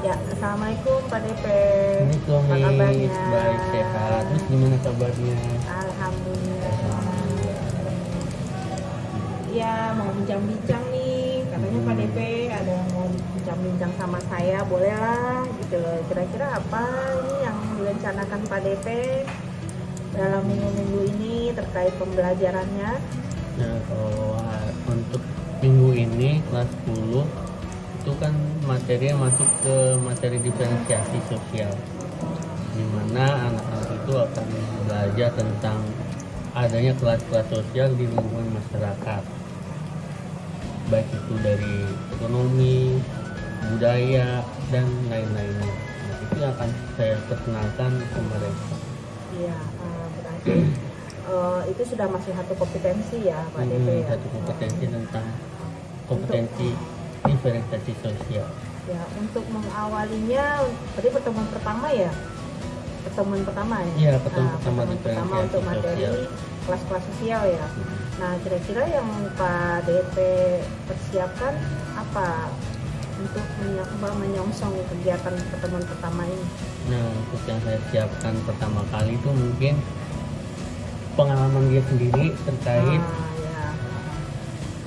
Ya, assalamualaikum Pak DP. Assalamualaikum, Apa kabarnya? baik sehat. Terus gimana kabarnya? Alhamdulillah. Ya, mau bincang-bincang nih. Katanya Pak DP ada yang mau bincang-bincang sama saya, boleh lah gitu loh. Kira-kira apa ini yang direncanakan Pak DP dalam minggu-minggu ini terkait pembelajarannya? Nah, kalau untuk minggu ini kelas 10 itu kan materinya masuk ke materi diferensiasi sosial, di mana anak-anak itu akan belajar tentang adanya kelas-kelas sosial di lingkungan masyarakat, baik itu dari ekonomi, budaya, dan lain-lainnya. Nah, itu yang akan saya perkenalkan ke mereka. Iya, berarti itu sudah masih satu kompetensi ya Pak DP ya? Satu kompetensi tentang kompetensi diferensiasi sosial. Ya, untuk mengawalinya, tadi pertemuan pertama ya? Pertemuan pertama ya? Iya, pertemuan pertama pertama untuk materi sosial. kelas-kelas sosial ya. Nah, kira-kira yang Pak DP persiapkan apa untuk menyongsong kegiatan pertemuan pertama ini? Nah, untuk yang saya siapkan pertama kali itu mungkin pengalaman dia sendiri terkait Ya.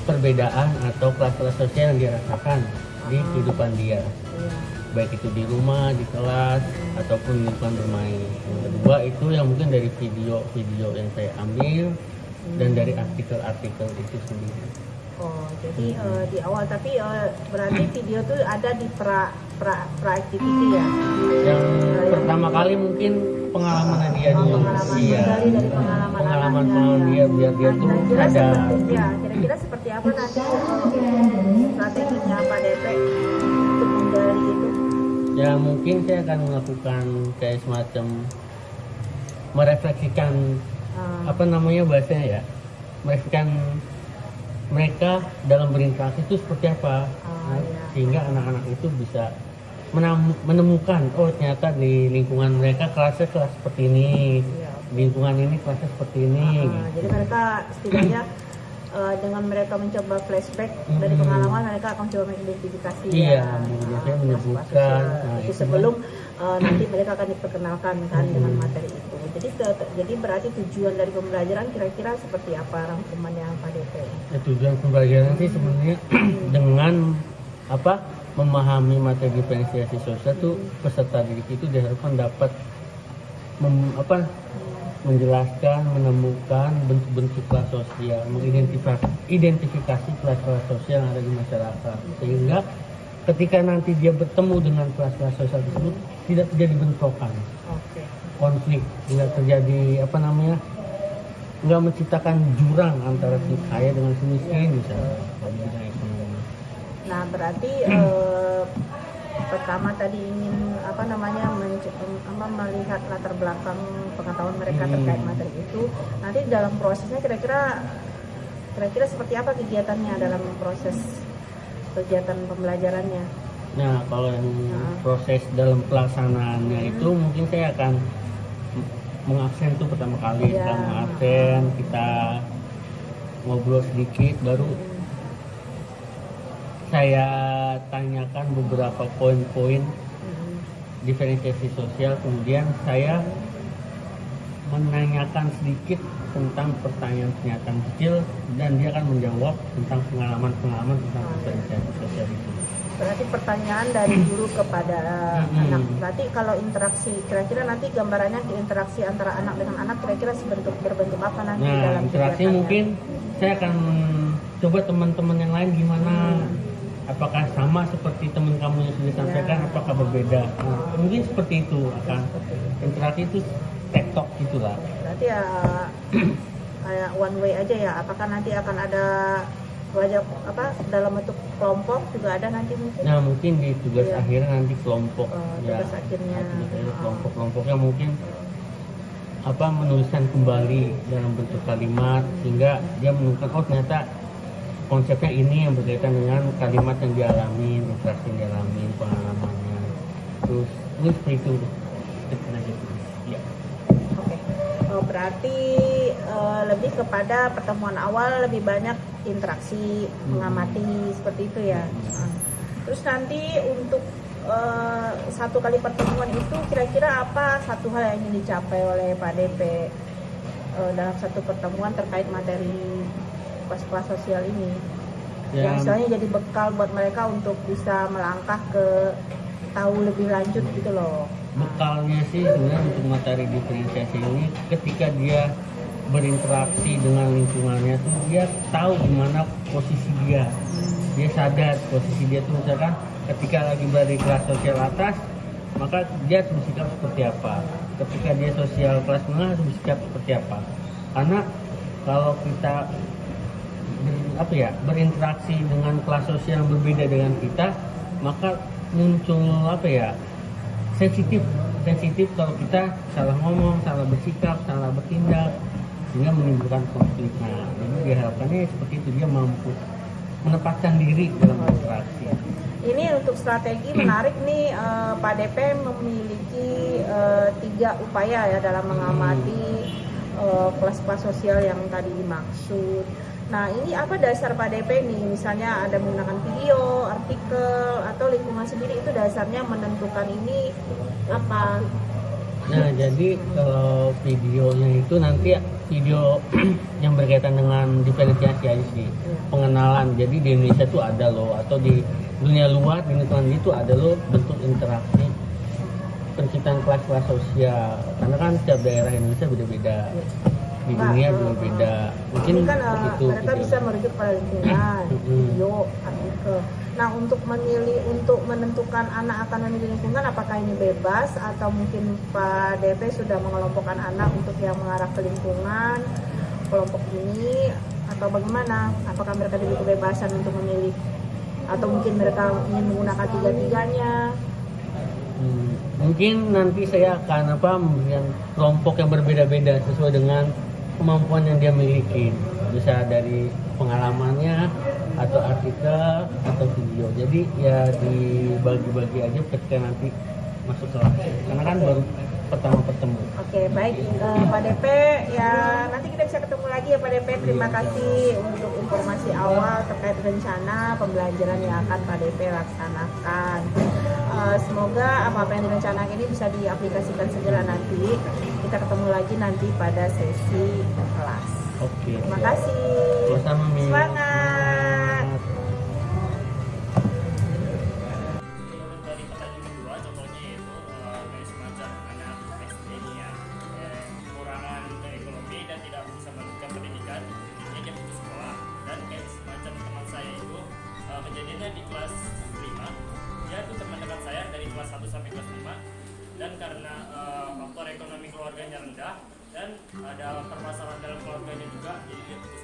perbedaan atau kelas-kelas sosial yang dia rasakan di kehidupan dia, Iya. baik itu di rumah, di kelas, ataupun di lingkungan bermain. Yang kedua itu yang mungkin dari video-video yang saya ambil dan dari artikel-artikel itu sendiri. Oh, jadi di awal, tapi berarti video tuh ada di pra activity ya? Yang pertama kali mungkin pengalaman dia dulu. Iya. Dari pengalaman Pengalaman dia biar dia tuh ada. Kira-kira seperti apa nanti strateginya Pak DP untuk menggali itu? Ya mungkin saya akan melakukan kayak semacam merefleksikan apa namanya bahasanya ya, merefleksikan mereka dalam berinteraksi itu seperti apa. Sehingga anak-anak itu bisa menemukan, oh ternyata di lingkungan mereka kelasnya kelas seperti ini, lingkungan ini kelasnya seperti ini. Jadi mereka setidaknya dengan mereka mencoba flashback dari pengalaman, mereka akan coba mengidentifikasi. Iya, biasanya menyebutkan. Itu sebelum nanti mereka akan diperkenalkan kan dengan materi itu. Jadi berarti tujuan dari pembelajaran kira-kira seperti apa rangkumannya Pak DP? Ya, tujuan pembelajaran sih sebenarnya dengan apa memahami materi diferensiasi sosial tuh peserta didik itu diharapkan dapat menjelaskan, menemukan bentuk-bentuk kelas sosial, mengidentifikasi kelas-kelas sosial yang ada di masyarakat, sehingga ketika nanti dia bertemu dengan kelas-kelas sosial tersebut tidak terjadi bentrokan, konflik, tidak terjadi nggak menciptakan jurang antara si kaya dengan si miskin misalnya. Nah, berarti pertama tadi ingin melihat latar belakang pengetahuan mereka terkait materi itu. Nanti dalam prosesnya kira-kira seperti apa kegiatannya dalam proses kegiatan pembelajarannya? Nah, kalau yang proses dalam pelaksanaannya itu mungkin saya akan mengabsen tuh pertama kali, kita mengabsen, kita ngobrol sedikit, baru saya tanyakan beberapa poin-poin diferensiasi sosial, kemudian saya menanyakan sedikit tentang pertanyaan-pertanyaan kecil dan dia akan menjawab tentang pengalaman-pengalaman tentang diferensiasi sosial itu. Berarti pertanyaan dari guru kepada anak. Berarti kalau interaksi, kira-kira nanti gambarannya interaksi antara anak dengan anak kira-kira berbentuk apa nanti dalam interaksi kegiatannya? Mungkin saya akan coba teman-teman yang lain gimana, apakah sama seperti teman kamu yang sudah sampaikan, apakah berbeda. Mungkin seperti itu akan interaksi itu tektok gitulah. Berarti ya kayak one way aja ya. Apakah nanti akan ada dalam bentuk kelompok juga ada nanti mungkin? Nah, mungkin di tugas akhirnya nanti kelompok. Tugas akhirnya kelompok-kelompoknya mungkin menuliskan kembali dalam bentuk kalimat sehingga dia menemukan, oh ternyata konsepnya ini yang berkaitan dengan kalimat yang dialami, interaksi yang dialami, pengalamannya. Terus ini seperti itu. Ya. Berarti lebih kepada pertemuan awal lebih banyak interaksi, mengamati seperti itu ya. Terus nanti untuk satu kali pertemuan itu kira-kira apa satu hal yang ingin dicapai oleh Pak DP dalam satu pertemuan terkait materi kelas-kelas sosial ini? Ya, Yang istilahnya jadi bekal buat mereka untuk bisa melangkah ke tahu lebih lanjut gitu loh. bekalnya sih sebenarnya untuk materi diferensiasi ini ketika dia berinteraksi dengan lingkungannya tuh dia tahu gimana posisi dia. Dia sadar posisi dia tuh misalkan ketika lagi berada di kelas sosial atas maka dia harus bersikap seperti apa. Ketika dia sosial kelas menengah harus bersikap seperti apa. Karena kalau kita berinteraksi dengan kelas sosial yang berbeda dengan kita, maka muncul sensitif kalau kita salah ngomong, salah bersikap, salah bertindak, sehingga menimbulkan konflik. Nah, jadi diharapkannya seperti itu, dia mampu menempatkan diri dalam interaksi. Ini untuk strategi menarik nih, Pak DP memiliki 3 upaya ya dalam mengamati kelas-kelas sosial yang tadi dimaksud. Nah, ini apa dasar Pak DP nih? Misalnya ada menggunakan video, artikel, atau lingkungan sendiri, itu dasarnya menentukan ini apa? Nah, jadi kalau videonya itu nanti video yang berkaitan dengan diferensiasi aja sih, pengenalan. Jadi di Indonesia tuh ada loh, atau di dunia luar, di lingkungan itu ada loh bentuk interaksi penciptaan kelas-kelas sosial. Karena kan setiap daerah Indonesia beda-beda. Di dunia juga beda. Mungkin ini kan begitu. mereka bisa merujuk pada lingkungan, video, artikel. Nah, untuk memilih, untuk menentukan anak akan memilih lingkungan, apakah ini bebas atau mungkin Pak DP sudah mengelompokkan anak untuk yang mengarah ke lingkungan kelompok ini, atau bagaimana? Apakah mereka diberi kebebasan untuk memilih, atau mungkin mereka ingin menggunakan tiga-tiganya? Mungkin nanti saya akan memberikan kelompok yang berbeda-beda sesuai dengan kemampuan yang dia miliki, bisa dari pengalamannya atau artikel atau video. Jadi ya dibagi-bagi aja ketika nanti masuk kelas, karena kan baru pertama bertemu. Oke, baik Pak DP, ya nanti kita bisa ketemu lagi ya Pak DP. Terima kasih untuk informasi awal terkait rencana pembelajaran yang akan Pak DP laksanakan. Semoga apa yang direncanakan ini bisa diaplikasikan segera nanti. Kita ketemu lagi nanti pada sesi kelas. Oke. Terima kasih. Sama-sama, Mi. Semangat. Dari pertanyaan kedua, contohnya yaitu kayak semacam anak SD ini ya, kekurangan ekonomi dan tidak bisa melanjutkan pendidikan, intinya dia putus sekolah. Dan kayak semacam teman saya itu kejadiannya di kelas 5, dia itu teman dekat saya dari kelas 1 sampai kelas 5, dan karena faktor ekonomi keluarganya rendah dan ada permasalahan dalam keluarganya juga, jadi dia putus